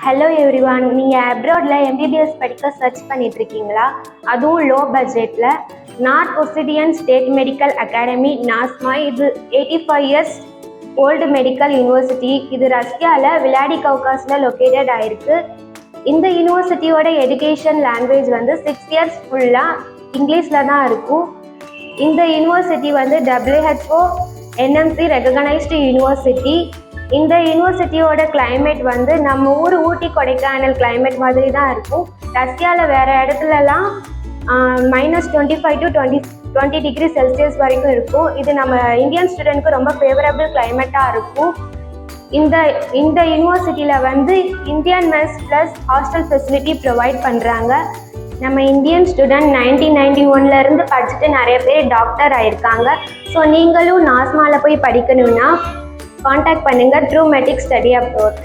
Hello everyone, நீங்கள் அப்ராடில் MBBS படிக்க search பண்ணிகிட்ருக்கீங்களா? அதுவும் லோ பட்ஜெட்டில். நார்த் ஒசிடியன் ஸ்டேட் மெடிக்கல் அகாடமி நாஸ்மா, இது 85 இயர்ஸ் ஓல்டு மெடிக்கல் யூனிவர்சிட்டி. இது ரஷ்யாவில் விளாடிகௌகாஸில் லொக்கேட்டட் ஆகிருக்கு. இந்த யூனிவர்சிட்டியோட எஜுகேஷன் லாங்குவேஜ் 6 இயர்ஸ் ஃபுல்லாக இங்கிலீஷில் தான் இருக்கும். இந்த university WHO NMC recognised university. இந்த யூனிவர்சிட்டியோட கிளைமேட் நம்ம ஊர் ஊட்டி கொடைக்கானல் கிளைமேட் மாதிரி தான் இருக்கும். ரஷ்யாவில் வேறு இடத்துலலாம் -25 to 20 டிகிரி செல்சியஸ் வரைக்கும் இருக்கும். இது நம்ம இந்தியன் ஸ்டூடெண்ட்க்கு ரொம்ப ஃபேவரபிள் கிளைமேட்டாக இருக்கும். இந்த யூனிவர்சிட்டியில் Indian mess plus hostel facility provide பண்ணுறாங்க. நம்ம இந்தியன் ஸ்டூடெண்ட் 1991 படிச்சுட்டு நிறைய பேர் டாக்டர் ஆகிருக்காங்க. ஸோ நீங்களும் நாஸ்மாவில் போய் படிக்கணும்னா காண்டாக்ட் பண்ணுங்கள் த்ரூ மெடிக் ஸ்டடி அப்ரோச்.